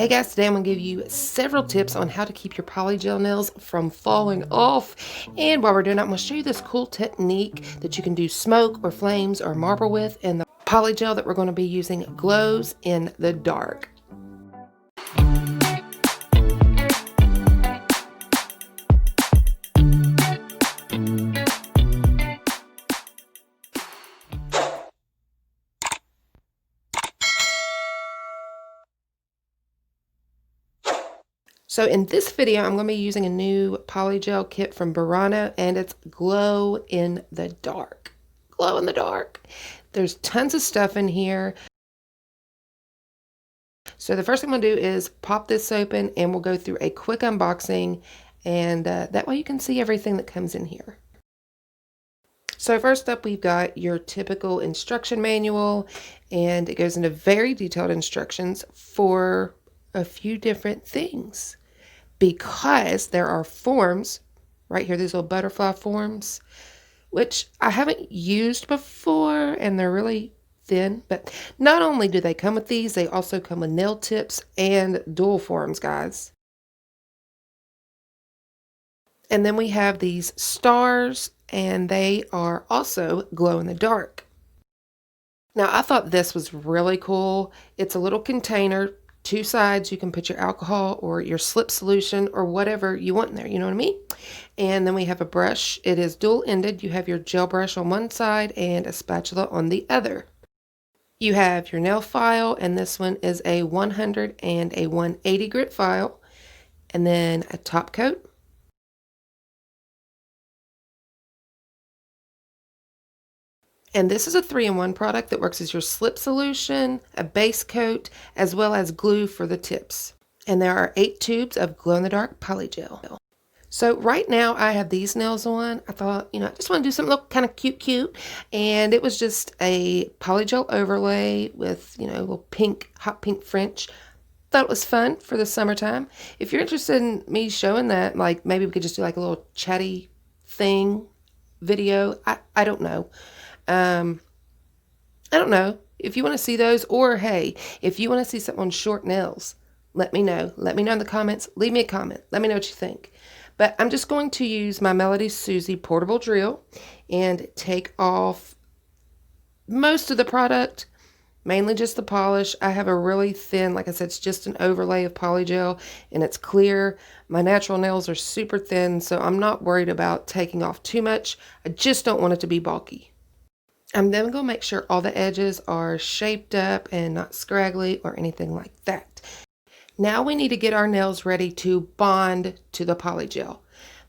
Hey guys, today I'm going to give you several tips on how to keep your polygel nails from falling off. And while we're doing that, I'm going to show you this cool technique that you can do smoke or flames or marble with. And the polygel that we're going to be using glows in the dark. So in this video, I'm going to be using a new polygel kit from Burano, and it's glow in the dark. Glow in the dark. There's tons of stuff in here. So the first thing I'm going to do is pop this open, and we'll go through a quick unboxing, and that way you can see everything that comes in here. So first up, we've got your typical instruction manual, and it goes into very detailed instructions for a few different things. Because there are forms right here, these little butterfly forms, which I haven't used before, and they're really thin. But not only do they come with these, they also come with nail tips and dual forms, guys. And then we have these stars, and they are also glow in the dark. Now, I thought this was really cool. It's a little container. Two sides, you can put your alcohol or your slip solution or whatever you want in there, you know what I mean? And then we have a brush. It is dual-ended. You have your gel brush on one side and a spatula on the other. You have your nail file, and this one is a 100 and a 180 grit file, and then a top coat. And this is a 3-in-1 product that works as your slip solution, a base coat, as well as glue for the tips. And there are 8 tubes of glow-in-the-dark polygel. So right now I have these nails on. I thought, I just want to do something look kind of cute. And it was just a polygel overlay with, little pink, hot pink French. Thought it was fun for the summertime. If you're interested in me showing that, like maybe we could just do like a little chatty thing video. I don't know. I don't know if you want to see those, or hey, if you want to see something on short nails, let me know. Let me know in the comments. Leave me a comment. Let me know what you think. But I'm just going to use my Melody Susie portable drill and take off most of the product, mainly just the polish. I have a really thin, like I said, it's just an overlay of polygel, and it's clear. My natural nails are super thin, so I'm not worried about taking off too much. I just don't want it to be bulky. I'm then going to make sure all the edges are shaped up and not scraggly or anything like that. Now we need to get our nails ready to bond to the polygel.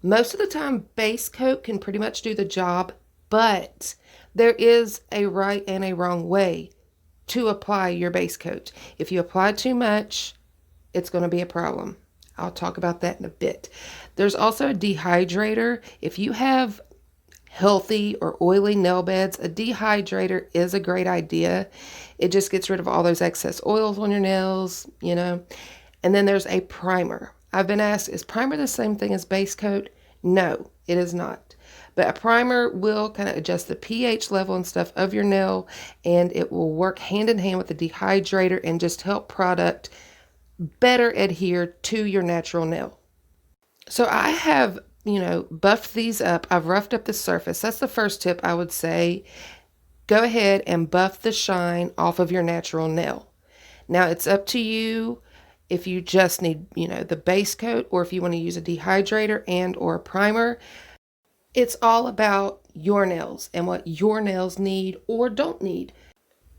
Most of the time, base coat can pretty much do the job, but there is a right and a wrong way to apply your base coat. If you apply too much, it's going to be a problem. I'll talk about that in a bit. There's also a dehydrator. If you have healthy or oily nail beds, a dehydrator is a great idea. It just gets rid of all those excess oils on your nails, And then there's a primer. I've been asked, is primer the same thing as base coat? No, it is not. But a primer will kind of adjust the pH level and stuff of your nail, and it will work hand in hand with the dehydrator and just help product better adhere to your natural nail. So I have buffed these up. I've roughed up the surface. That's the first tip I would say. Go ahead and buff the shine off of your natural nail. Now it's up to you if you just need, the base coat, or if you want to use a dehydrator and or a primer. It's all about your nails and what your nails need or don't need.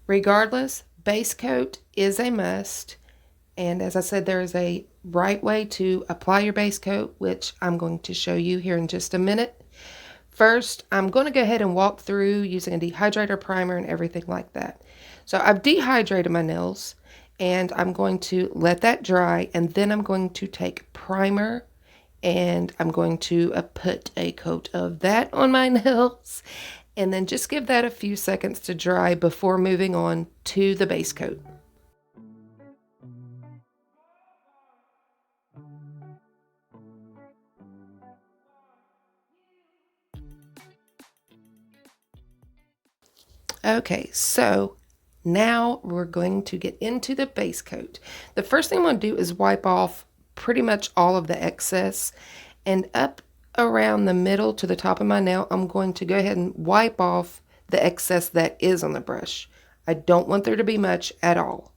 Regardless, base coat is a must. And as I said, there is a right way to apply your base coat, which I'm going to show you here in just a minute. First, I'm going to go ahead and walk through using a dehydrator, primer, and everything like that. So I've dehydrated my nails, and I'm going to let that dry, and then I'm going to take primer, and I'm going to put a coat of that on my nails, and then just give that a few seconds to dry before moving on to the base coat. Okay, so Now we're going to get into the base coat. The first thing I'm going to do is wipe off pretty much all of the excess, and up around the middle to the top of my nail, I'm going to go ahead and wipe off the excess that is on the brush. I don't want there to be much at all.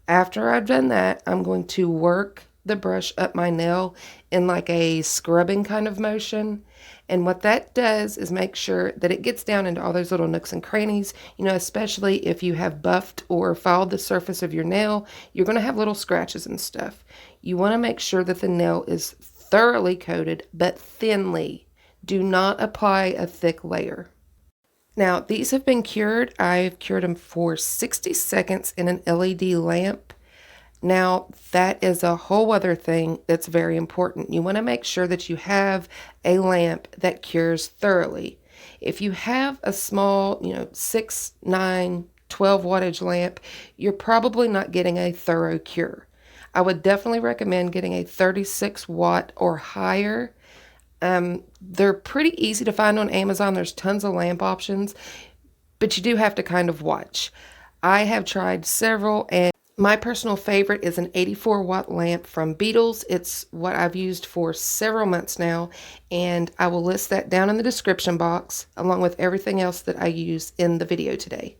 After I've done that, I'm going to work the brush up my nail in like a scrubbing kind of motion. And what that does is make sure that it gets down into all those little nooks and crannies. You know, especially if you have buffed or filed the surface of your nail, you're going to have little scratches and stuff. You want to make sure that the nail is thoroughly coated, but thinly. Do not apply a thick layer. Now, these have been cured. I've cured them for 60 seconds in an LED lamp. Now, that is a whole other thing that's very important. You want to make sure that you have a lamp that cures thoroughly. If you have a small, 6, 9, 12 wattage lamp, you're probably not getting a thorough cure. I would definitely recommend getting a 36 watt or higher. They're pretty easy to find on Amazon. There's tons of lamp options, but you do have to kind of watch. I have tried several, and my personal favorite is an 84 watt lamp from Beetles. It's what I've used for several months now, and I will list that down in the description box along with everything else that I use in the video today.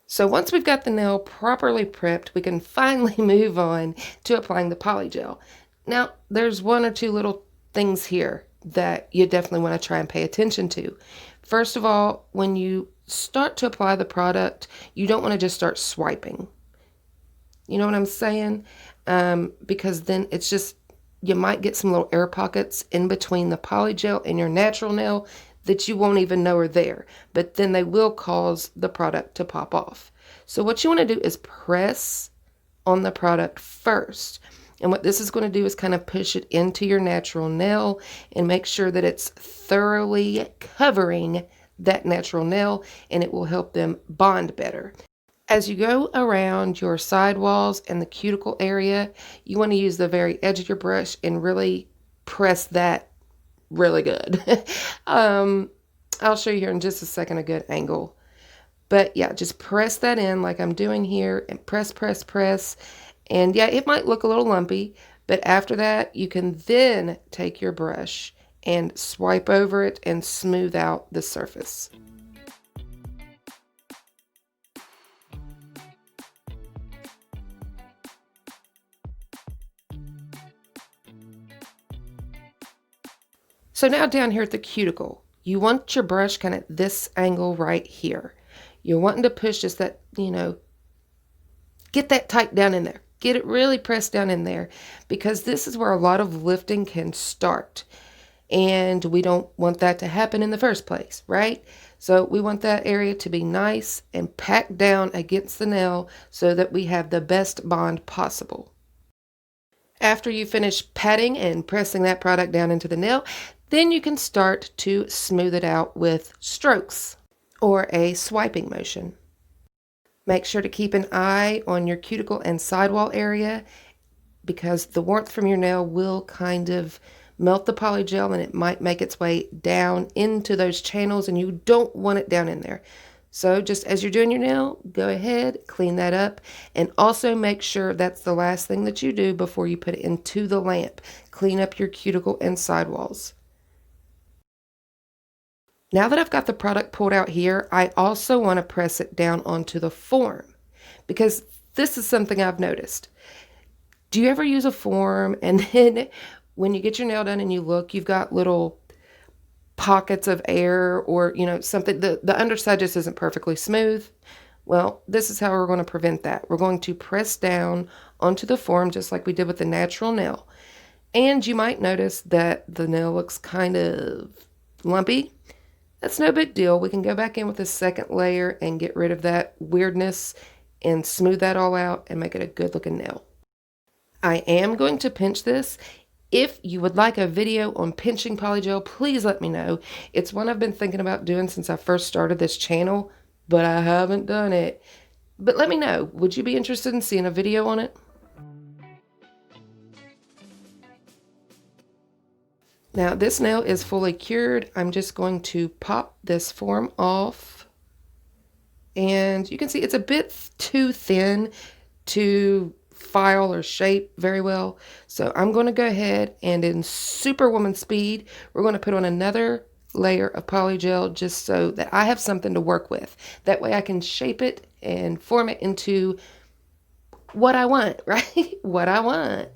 So once we've got the nail properly prepped, we can finally move on to applying the polygel. Now, there's one or two little things here that you definitely want to try and pay attention to. First of all, when you start to apply the product, you don't want to just start swiping. You know what I'm saying? Because then it's just, you might get some little air pockets in between the polygel and your natural nail that you won't even know are there. But then they will cause the product to pop off. So what you want to do is press on the product first. And what this is going to do is kind of push it into your natural nail and make sure that it's thoroughly covering that natural nail, and it will help them bond better. As you go around your sidewalls and the cuticle area, you want to use the very edge of your brush and really press that really good. I'll show you here in just a second a good angle. But yeah, just press that in like I'm doing here, and press, press, press. And yeah, it might look a little lumpy, but after that, you can then take your brush and swipe over it and smooth out the surface. So now down here at the cuticle, you want your brush kind of this angle right here. You're wanting to push just that, get that tight down in there. Get it really pressed down in there, because this is where a lot of lifting can start. And we don't want that to happen in the first place, right? So we want that area to be nice and packed down against the nail so that we have the best bond possible. After you finish patting and pressing that product down into the nail, then you can start to smooth it out with strokes or a swiping motion. Make sure to keep an eye on your cuticle and sidewall area, because the warmth from your nail will kind of melt the polygel and it might make its way down into those channels, and you don't want it down in there. So just as you're doing your nail, go ahead, clean that up, and also make sure that's the last thing that you do before you put it into the lamp. Clean up your cuticle and sidewalls. Now that I've got the product pulled out here, I also want to press it down onto the form, because this is something I've noticed. Do you ever use a form and then when you get your nail done and you look, you've got little pockets of air, or something, the underside just isn't perfectly smooth? Well, this is how we're going to prevent that. We're going to press down onto the form just like we did with the natural nail. And you might notice that the nail looks kind of lumpy. That's no big deal. We can go back in with a second layer and get rid of that weirdness and smooth that all out and make it a good looking nail. I am going to pinch this. If you would like a video on pinching polygel, please let me know. It's one I've been thinking about doing since I first started this channel, but I haven't done it. But let me know. Would you be interested in seeing a video on it? Now this nail is fully cured. I'm just going to pop this form off And you can see it's a bit too thin to file or shape very well. So I'm going to go ahead and in Superwoman speed, we're going to put on another layer of Polygel just so that I have something to work with. That way I can shape it and form it into what I want, right? What I want.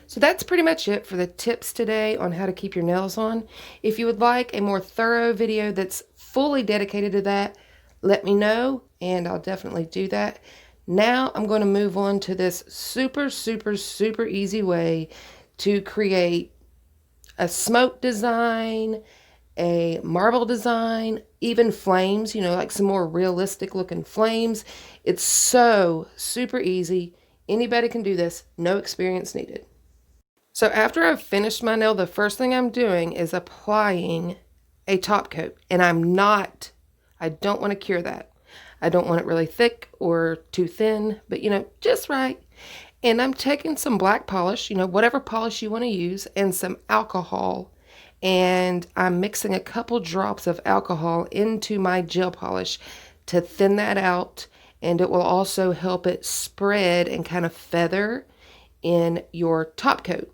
So that's pretty much it for the tips today on how to keep your nails on. If you would like a more thorough video that's fully dedicated to that, let me know and I'll definitely do that. Now I'm going to move on to this super easy way to create a smoke design, a marble design, even flames, you know, like some more realistic looking flames. It's so super easy. Anybody can do this, no experience needed. So after I've finished my nail, the first thing I'm doing is applying a top coat. And I don't want to cure that. I don't want it really thick or too thin, but you know, just right. And I'm taking some black polish, you know, whatever polish you want to use, and some alcohol. And I'm mixing a couple drops of alcohol into my gel polish to thin that out. And it will also help it spread and kind of feather in your top coat.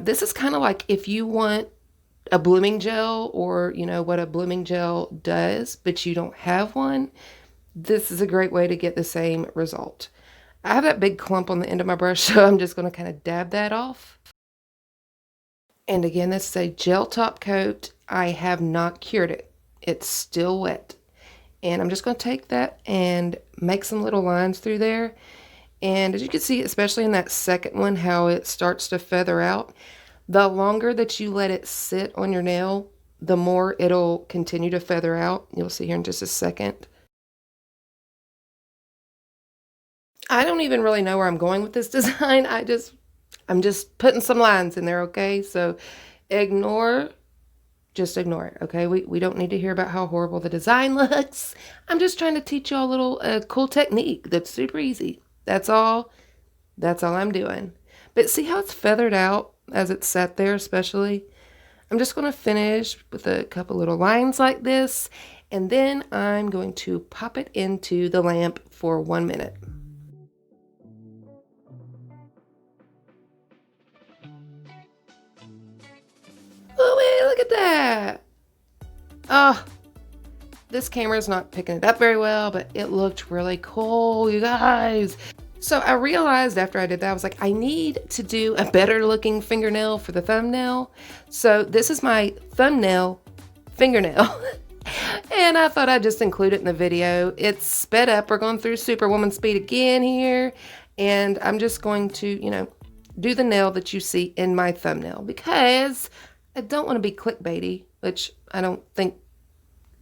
This is kind of like if you want a blooming gel, or you know what a blooming gel does, but you don't have one. This is a great way to get the same result. I have that big clump on the end of my brush, so I'm just going to kind of dab that off. And again, this is a gel top coat. I have not cured it. It's still wet. And I'm just going to take that and make some little lines through there. And as you can see, especially in that second one, how it starts to feather out. The longer that you let it sit on your nail, the more it'll continue to feather out. You'll see here in just a second. I don't even really know where I'm going with this design. I'm just putting some lines in there, okay? So just ignore it, okay? We don't need to hear about how horrible the design looks. I'm just trying to teach you a little cool technique that's super easy. That's all I'm doing. But see how it's feathered out as it's sat there, especially? I'm just going to finish with a couple little lines like this, and then I'm going to pop it into the lamp for 1 minute. Oh, wait, look at that. Oh, this camera's not picking it up very well, but it looked really cool, you guys. So I realized after I did that, I was like, I need to do a better looking fingernail for the thumbnail. So this is my thumbnail fingernail. And I thought I'd just include it in the video. It's sped up. We're going through Superwoman speed again here. And I'm just going to, you know, do the nail that you see in my thumbnail, because I don't want to be clickbaity, which I don't think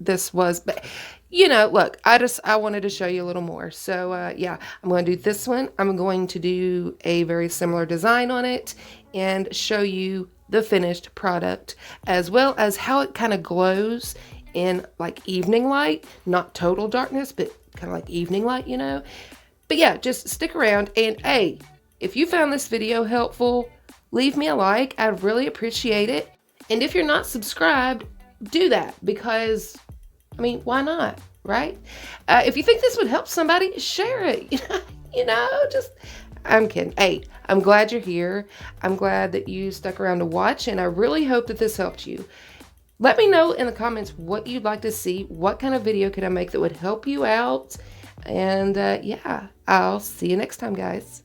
this was, but you know, look, I wanted to show you a little more. So yeah, I'm going to do this one. I'm going to do a very similar design on it and show you the finished product, as well as how it kind of glows in like evening light, not total darkness, but kind of like evening light, you know. But yeah, just stick around, and hey, if you found this video helpful, leave me a like. I'd really appreciate it. And if you're not subscribed, do that, because I mean, why not, right? If you think this would help somebody, share it. You know, I'm kidding. Hey, I'm glad you're here. I'm glad that you stuck around to watch, and I really hope that this helped you. Let me know in the comments what you'd like to see. What kind of video could I make that would help you out? And yeah, I'll see you next time, guys.